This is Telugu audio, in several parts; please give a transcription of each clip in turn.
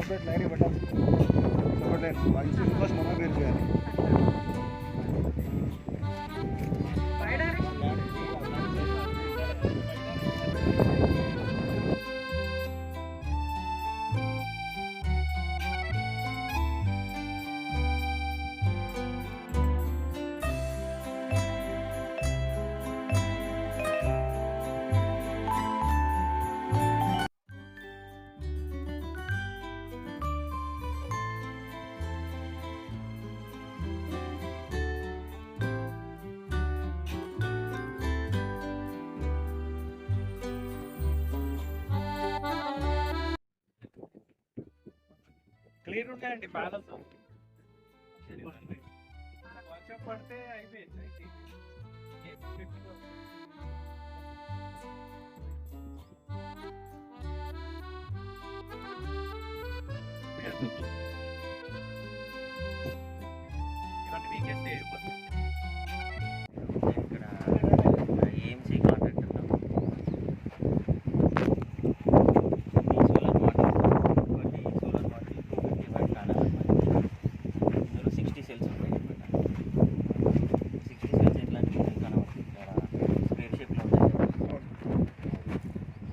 సపరేట్ లైన్ పెట్టాలి. సపరేట్ లైన్ మా ఇన్స్టిట్యూట్ ఫస్ట్ మనం వేరు చేయాలి. క్లియర్ ఉంటాయండి ప్యానల్స్. వర్షం పడితే అయిపోయింది. ఇవన్నీ వీకెస్ట్ అయిపోతుంది. ఇక్కడ AMC contractor solar model 250 what panel అనమాట. ఇందులో 60 సెల్స్ ఉంటాయి అనమాట. 60 సెల్స్ ఎట్లా అంటే కనబడుతుంది ఇక్కడ స్క్వేర్ షేప్లో ఉంటాయి.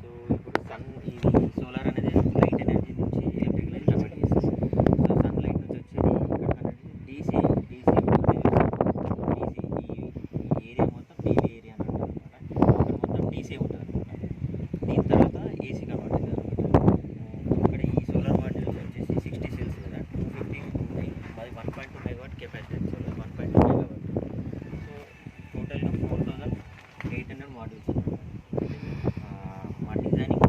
సో ఇప్పుడు సన్ ఇది సోలార్ అనేది లైట్ ఎనర్జీ నుంచి ఎలక్ట్రిక్ కన్వర్ట్ చేస్తుంది. సో సన్ లైట్ నుంచి వచ్చేది ఇక్కడ అనేది డీసీ ఈ ఏరియా మొత్తం పీవీ ఏరియా అని అంటారు అనమాట. ఇక్కడ మొత్తం డీసీ ఉంటుంది అనమాట. దీని తర్వాత ఏసీ కన్వర్ట్ అవుతుంది అనమాట. ఇక్కడ ఈ సోలార్ మాడ్యూల్స్ వచ్చేసి 60 సెల్స్ కదా, 250 ఉన్నాయి. అది 1.2 megawatt capacity solar 1.2 megawatt. So టోటల్గా 4800 మాడ్యూల్స్ అనమాట. మా డిజైనింగ్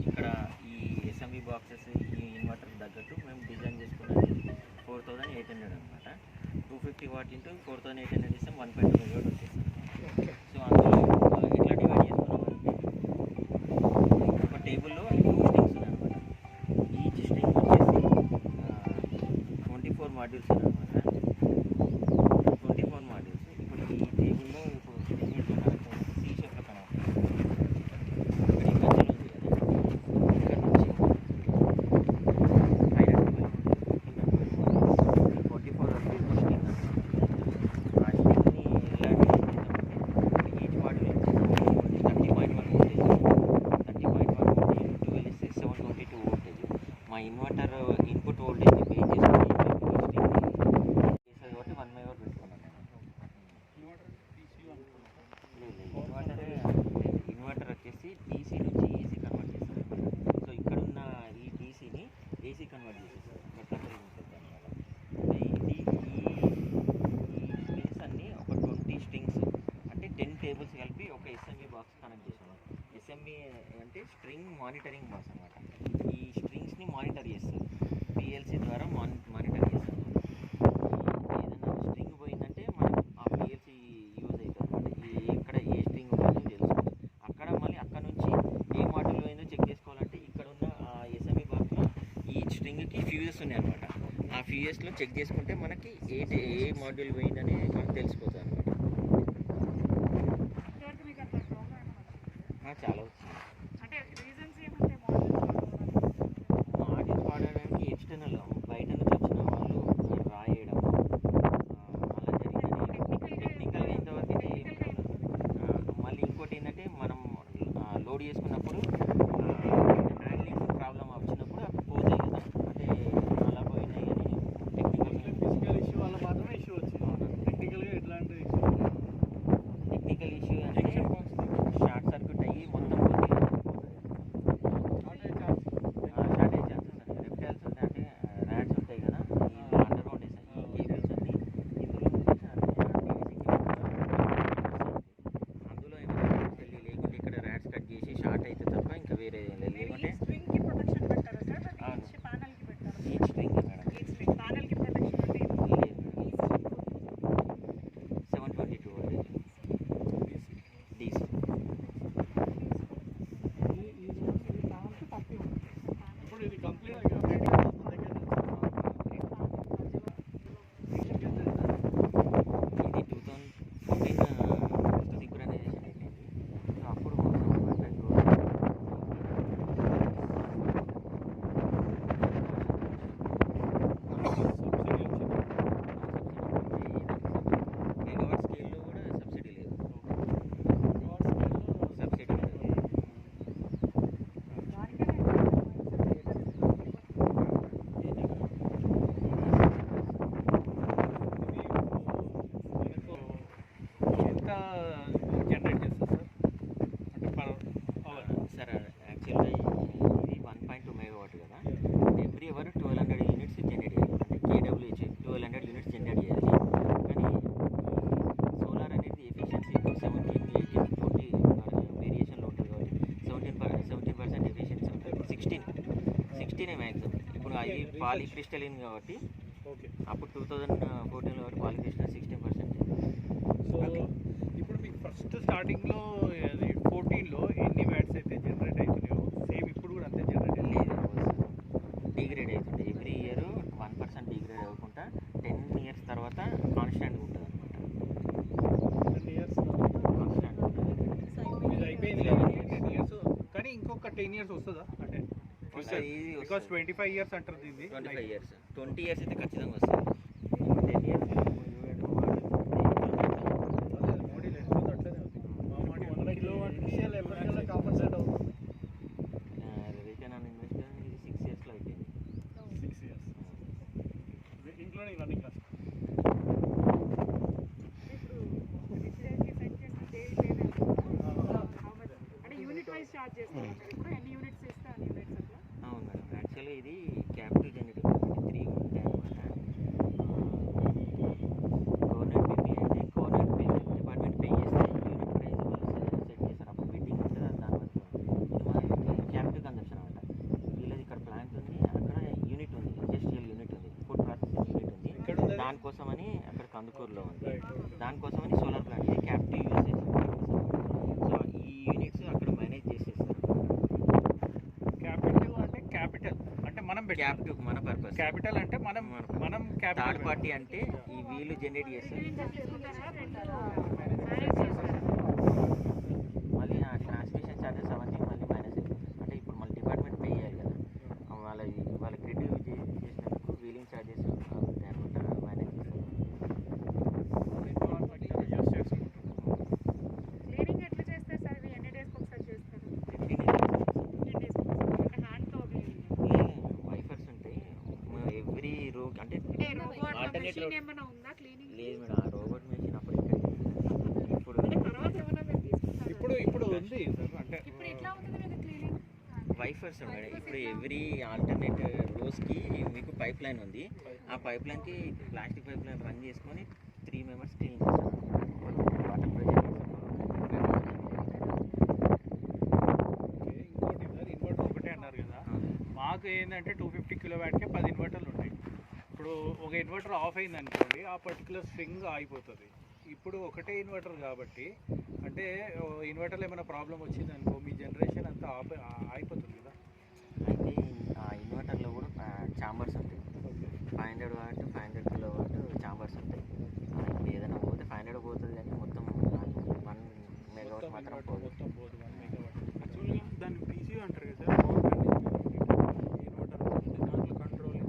ఇక్కడ ఈ ఎస్ఎంబి బాక్సెస్ ఈ ఇన్వర్టర్ తగ్గట్టు మేము డిజైన్ చేసుకున్నది 4800 అనమాట. 250 వాట్ ఇంటూ 4800 ఇస్తాం 1.2 మెగావాట్ వచ్చేస్తాం. సో అందులో ఎట్లా డివైడ్ చేసుకున్నామంటే ఒక టేబుల్లో 2 స్ట్రింగ్స్ ఉన్నాయన్నమాట. ఈచ్ స్ట్రింగ్ వచ్చేసి 24 మాడ్యూల్స్ ఉన్నాయన్నమాట. 24 మాడ్యూల్స్. ఇప్పుడు ఈ టేబుల్లో ఇప్పుడు స్ట్రింగ్ ఎట్లా కనెక్ట్ అవుతుంది, సి షేప్లో కనెక్ట్ అవుతుంది. ఇక్కడ ఈ మధ్యలో ఉంది కదా, ఇక్కడ నుంచి పైన 24 వరకు ఒక స్ట్రింగ్ అనమాట. ఆ స్ట్రింగ్ని ఎలా డిజైన్ చేద్దామంటే ఈచ్ మాడ్యూల్ వచ్చేసి 30.1 వోల్టేజ్, 30.1 వోల్టేజ్ 12 ఇస్తే 722 వోల్టేజ్. మా ఇన్వర్టర్ ఇన్పుట్ వోల్టేజ్ బేస్ చేసుకుని స్ట్రింగ్ చేసేది కాబట్టి 1 మెగావాట్ పెట్టుకున్నాను నేను. ఇన్వర్టర్ వచ్చేసి డీసీ నుంచి ఏసీ కన్వర్ట్ చేస్తారు అనమాట. సో ఇక్కడ ఉన్న ఈ డీసీని ఏసీ కన్వర్ట్ చేసేస్తారు. ఎట్లా ఉంటుంది అనమాట. ఇది ఈ స్ట్రింగ్స్ అన్నీ ఒక 20 స్ట్రింగ్స్ అంటే 10 టేబుల్స్ కలిపి ఒక ఎస్ఎంబి బాక్స్ కనెక్ట్ చేస్తాను. ఎస్ఎంబి అంటే స్ట్రింగ్ మానిటరింగ్ బాక్స్ అనమాట. ఈ స్ట్రింగ్స్ని మానిటర్ చేస్తుంది, పిఎల్సి ద్వారా మానిటర్ చేస్తారు. ఏదైనా స్ట్రింగ్ పోయిందంటే మనం ఆ పిఎల్సి యూజ్ అవుతుంది అనమాట. ఎక్కడ ఏ స్ట్రింగ్ పోయిందో తెలుసుకోవచ్చు. అక్కడ మళ్ళీ అక్కడ నుంచి ఏ మాడ్యూల్ పోయిందో చెక్ చేసుకోవాలంటే ఇక్కడ ఉన్న ఎస్ఎంబి బాక్స్లో ఈ స్ట్రింగ్కి ఫ్యూజెస్ ఉన్నాయి అనమాట. ఆ ఫ్యూజెస్లో చెక్ చేసుకుంటే మనకి ఏ మాడ్యూల్ పోయిందని మనకు తెలిసిపోతుంది అనమాట. చాలా వచ్చింది. మాడ్యూల్స్ వాడడానికి ఎక్స్టర్నల్ బయట నుంచి వచ్చిన వాళ్ళు రాయడం అలా జరిగిందని టెక్నికల్గా ఇంతవరకు అయితే ఏం కాదు. మళ్ళీ ఇంకోటి ఏంటంటే మనం లోడ్ చేసుకున్నప్పుడు హ్యాండ్లింగ్ ప్రాబ్లం వచ్చినప్పుడు అప్పుడు పోతాయి కదా, అంటే అలా పోయినాయి అని టెక్నికల్ ఇష్యూ వల్ల మాత్రమే ఇష్యూ వచ్చింది. టెక్నికల్గా ఎట్లాంటి జనరేట్ చేస్తారు సార్? అంటే పర్ అవర్ సార్ యాక్చువల్గా ఇది 1.2 మెగావాట్ కదా, ఎవ్రీ అవర్ 1200 యూనిట్స్ జనరేట్ చేయాలి. అంటే కేడబ్ల్యూహెచ్ 1200 యూనిట్స్ జనరేట్ చేయాలి. కానీ సోలార్ అనేది ఎఫిషియన్సీ 17, 18, 40 వేరియేషన్లో ఉంటుంది కాబట్టి 17% ఎఫిషియన్సీ ఉంటుంది. 16 మ్యాక్సిమం. ఇప్పుడు అది పాలిక్రిస్టలిన్ కాబట్టి ఓకే. అప్పుడు 2014 కాబట్టి పాలిక్రిస్టల్ 16%. సో ఇప్పుడు మీకు ఫస్ట్ స్టార్టింగ్లో అది 14లో ఎన్ని వ్యాట్స్ అయితే జనరేట్ అవుతున్నాయో సేమ్ ఇప్పుడు కూడా అంతే జనరేట్ లేదు, డిగ్రేడ్ అవుతుంది. ఎవ్రీ ఇయర్ 1% డిగ్రేడ్ అవ్వకుండా 10 ఇయర్స్ తర్వాత కాన్స్టాంట్గా ఉంటుంది అనమాట. 10 ఇయర్స్ కాన్స్టాంట్ ఉంటుంది. ఇది అయిపోయింది కదా 10 ఇయర్స్, కానీ ఇంకొక 10 ఇయర్స్ వస్తుందా? అంటే బికాస్ 25 ఇయర్స్ అంటారు దీన్ని. 25 ఇయర్స్ 20 ఇయర్స్ అయితే ఖచ్చితంగా వస్తుంది. 10 ఇయర్స్ మోడీ లేదు అట్లనే ఉంది. మా మోడీ 100 కిలోవాట్ విషయాలు ఎప్పటికల్లా కాంపన్సేట్ అవుతుంది. రిటర్న్ ఆన్ ఇన్వెస్ట్మెంట్ ఇది 6 ఇయర్స్లో అయిపోయింది. 6 ఇయర్స్ ఇంక్లూడింగ్ రన్నింగ్ కాస్ట్. అవును మేడం, యాక్చువల్గా ఇది క్యాపిటల్ జనరేటర్ 3 ఉంటాయి అనమాట. గవర్నమెంట్ పే అంటే గవర్నమెంట్ పే డిపార్ట్మెంట్ పే చేస్తే యూనిట్ ప్రైస్ వాళ్ళు సెట్ చేస్తారు. అప్పుడు బిడ్డింగ్ ఉంటుంది, దాని వల్ల ఇది మా క్యాపిటల్ కన్జంప్షన్ అనమాట. వీళ్ళది ఇక్కడ ప్లాంట్ ఉంది, అక్కడ యూనిట్ ఉంది, ఇండస్ట్రియల్ యూనిట్ ఉంది, ఫుడ్ ప్రాసెసింగ్ యూనిట్ ఉంది. దానికోసమని అక్కడ కందుకూరులో ఉంది. దానికోసమని సోలార్ ప్లాంట్ ఇది క్యాపిటల్ యూజ్ చేస్తారు. సో ఈ యూనిట్స్ అక్కడ మేనేజ్ చేసేస్తారు. క్యాపిటల్ అంటే మనం క్యాపిటల్ మన పర్పస్. క్యాపిటల్ అంటే మనం థర్డ్ క్యాపిటల్ పార్టీ అంటే ఈ వీళ్ళు జనరేట్ చేస్తారు. మళ్ళీ ఆ ట్రాన్స్మిషన్ ఛార్జెస్ అవన్నీ మళ్ళీ మైనస్ అవుతుంది. అంటే ఇప్పుడు మళ్ళీ డిపార్ట్మెంట్ పే చేయాలి కదా, వాళ్ళ గ్రిడ్ యూజ్ చేసినందుకు వీలింగ్ ఛార్జెస్ ఉంటాయి అనమాట, మైనస్ చేస్తారు. క్లీనింగ్ ఎట్లా చేస్తారు సార్? ఇవి ఎన్ని డేస్కి ఒకసారి చేస్తారు? 15 డేస్కి ఒకసారి హ్యాండ్తో వైఫర్స్ ఉంటాయి ఎవ్రీ రో. అంటే రోబోట్ alternate మెషిన్ road. ఏమైనా ఉందా క్లీనింగ్? లేదు మేడం, ఆ రోబోట్ మెషిన్ అప్పుడు ఇక్కడ ఇప్పుడు అంటే తర్వాత ఏమైనా మీరు తీసుకుంటారా? ఇప్పుడు ఉంది సార్. అంటే ఇప్పుడు ఎట్లా అవుతుంది మీకు క్లీనింగ్? వైఫర్స్ మేడం. ఇప్పుడు ఎవ్రీ ఆల్టర్నేట్ రోస్కి మీకు పైప్ లైన్ ఉంది. ఆ పైప్ లైన్కి ప్లాస్టిక్ పైప్ లైన్ రన్ చేసుకొని 3 మెంబర్స్ క్లీన్ చేస్తారు. వాటర్ ప్రెషర్ ఇంకోటి సార్, ఇన్వర్టర్ ఒకటే అన్నారు కదా. మాకు ఏంటంటే 250 కిలోవాట్కే 10 ఇన్వర్టర్లు ఉంటాయి. ఇప్పుడు ఒక ఇన్వర్టర్ ఆఫ్ అయింది అనుకోండి, ఆ పర్టికులర్ స్వింగ్ ఆగిపోతుంది. ఇప్పుడు ఒకటే ఇన్వర్టర్ కాబట్టి అంటే ఇన్వర్టర్లో ఏమైనా ప్రాబ్లం వచ్చింది అనుకో, మీ జనరేషన్ అంతా ఆగిపోతుంది కదా. అయితే ఆ ఇన్వర్టర్లో కూడా ఛాంబర్స్ ఉంటాయి. 500 వాట్ 500 కిలో వాట్ ఛాంబర్స్ ఉంటాయి. ఇప్పుడు ఏదైనా పోతే 500 పోతుంది, కానీ మొత్తం 1 మెగావాట్ మాత్రం పోదు. మొత్తం పోదు 1 మెగావాట్. యాక్చువల్గా దాన్ని పీసీ అంటారు కదా సార్. పవర్ కండిషనింగ్ ఇన్వర్టర్ దాంట్లో కంట్రోల్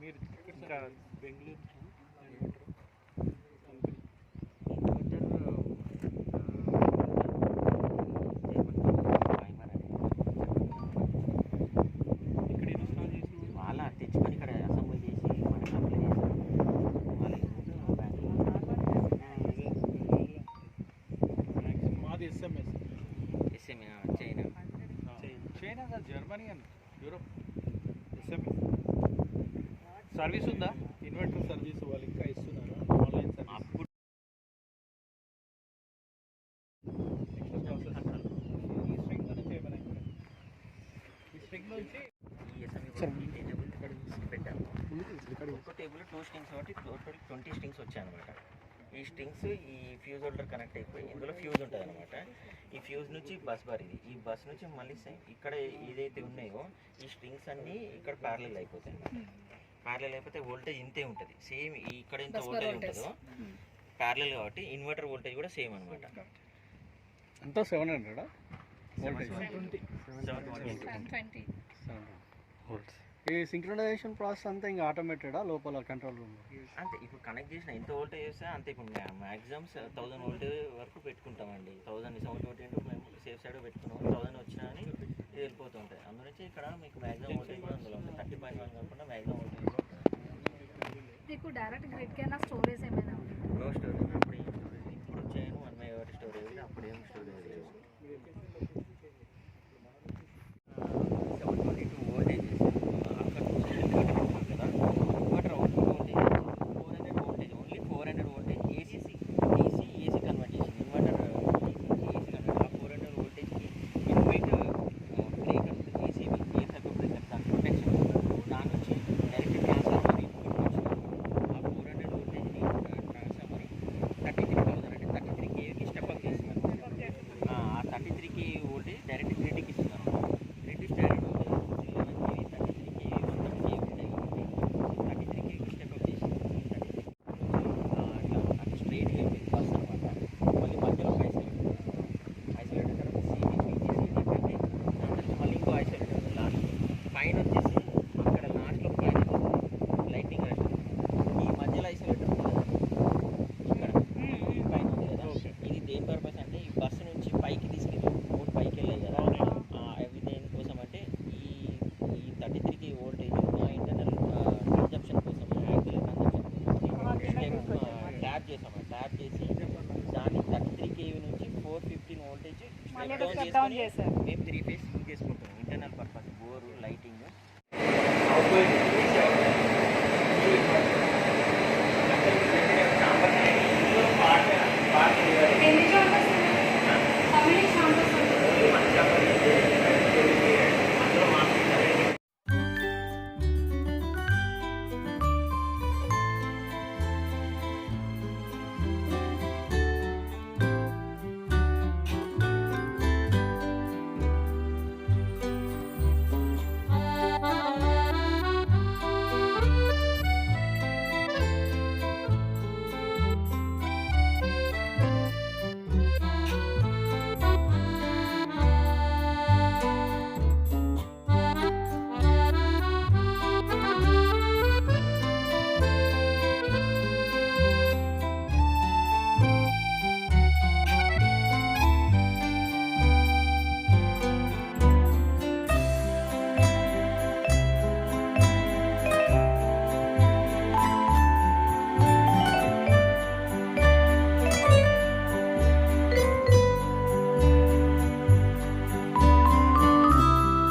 మీరు ఇంకా బెంగళూరు ఇక్కడ ఇన్స్టాల్ చేసి వాళ్ళ తెచ్చుకొని ఇక్కడ అసెంబ్లీ చేసి మనకి అప్లై చేస్తారు. వాళ్ళ మాది ఎస్ఎంఎస్ ఎస్ఎంఏ చైనా. చైనా కాదు, జర్మనీ అని యూరోప్. ఎస్ఎంఎస్ సర్వీస్ ఉందా? ఇన్వర్టర్ సర్వీస్ వాళ్ళు ఇంకా ఇస్తున్నారు, ఆన్లైన్ సర్వీస్. అప్పుడు ఈ స్ట్రింగ్ నుంచి ఏమైనా ఇంకా ఈ స్ట్రింగ్ నుంచి ఈ ఎస్ఎంఏ టేబుల్ పెట్టాము. ఒక్క టేబుల్ 2 స్ట్రింగ్స్ కాబట్టి టోటల్ 20 స్ట్రింగ్స్ వచ్చాయన్నమాట. ఈ స్ట్రింగ్స్ ఈ ఫ్యూజ్ హోల్డర్ కనెక్ట్ అయిపోయి ఇందులో ఫ్యూజ్ ఉంటుంది అనమాట. ఈ ఫ్యూజ్ నుంచి బస్ బార్ ఇది, ఈ బస్ నుంచి మళ్ళీ ఇక్కడ ఏదైతే ఉన్నాయో ఈ స్ట్రింగ్స్ అన్నీ ఇక్కడ ప్యారలల్ అయిపోతాయి. ప్యారలల్ అయిపోతే వోల్టేజ్ ఇంతే ఉంటుంది, సేమ్ ఇక్కడ ఎంత వోల్టేజ్ ఉంటుందో ప్యారలల్ కాబట్టి ఇన్వర్టర్ వోల్టేజ్ కూడా సేమ్ అనమాట. అంతా 700 ఈ సింక్రనైజేషన్ ప్రాసెస్ అంతా ఇంకా ఆటోమేటెడా లోపల కంట్రోల్ రూమ్? అంతే, ఇప్పుడు కనెక్ట్ చేసిన ఎంత వోల్టేజ్ చేస్తే అంతే. ఇప్పుడు మ్యాక్సిమం 1000 వోల్ట్ వరకు పెట్టుకుంటామండి. 1000 720 మేము సేఫ్ సైడ్ పెట్టుకున్నాం 1000 వచ్చినా అని వెళ్ళిపోతుంటాయి. అందులోంచి ఇక్కడ మీకు మ్యాక్సిమం వోల్టేజ్ కూడా అందులో ఉంటుంది. 30.1 కాకుండా మ్యాక్సిమం వోల్టేజ్ కూడా మీకు డైరెక్ట్ గ్రిడ్ కైనా స్టోరేజ్ ఏమైనా ఉంది? No storage. ఇప్పుడు చేయను 1 మెగావాట్ స్టోరేజ్, అప్పుడు ఏం స్టోరేజ్ లేదు. 722 వోల్టేజ్ అక్కడ నుంచి కదా inverter output voltage 400 voltage, only 400 voltage ACC AC convert చేసింది. ఇన్వర్టర్ ఏసీ కన్వర్ట్ ఆ 400 వోల్టేజ్కి ఇన్బిల్ట్ బ్రేకర్ ఉంటుంది, ఏసీబీ ఎయిర్ సర్క్యూట్ బ్రేకర్, దాని ప్రొటెక్షన్. దాని నుంచి డైరెక్ట్ ట్రాన్స్ఫార్మర్ ఇన్పుట్ నుంచి ఆ 400 వోల్టేజ్ని ట్రాన్స్ఫార్మర్ 33,000 అంటే 33 kVకి స్టెప్ అప్ చేస్తున్నారు. ఆ 33 kV వోల్టేజ్ డైరెక్ట్ గ్రిడ్కి ఇస్తున్నారు. Grid standard voltage 11 kV 33 kV మొత్తం kV ఉంటాయి కాబట్టి 33 kVకి స్టెప్ అప్ చేసింది. అట్లా స్ట్రైట్గా అయిపోయింది బస్ అనమాట. మళ్ళీ మధ్యలో ఒక ఐసోలేటర్ తర్వాత సీబీ పీజీసీ అంటే దాని తర్వాత మళ్ళీ ఇంకో ఐసోలేటర్ ఉంది లాస్ట్. పైన వచ్చేసి అక్కడ లాస్ట్లో పైన లైటింగ్ ఈ మధ్యలో ఐసోలేటర్ ఉంది కదా ఇక్కడ పైన ఉంది కదా. ఇది దేని పర్పస్ అంటే ఈ బస్సు నుంచి పైకి తీసుకెళ్ళి బోర్డు పైకి వెళ్ళాయి కదా, అవి దేనికోసం అంటే ఈ 33 kV వోల్టేజ్ ఇంటర్నల్ కన్జంప్షన్ కోసం, యాక్చువల్ కన్జంప్షన్ కోసం ట్యాప్ చేసాము. ట్యాప్ చేసి దాన్ని 33 kV నుంచి 415 వోల్టేజ్ స్టెప్ డౌన్ చేసుకొని మేము 3 ఫేజ్ చేసుకుంటాం ఇంటర్నల్ పర్పస్, బోరు, లైటింగ్.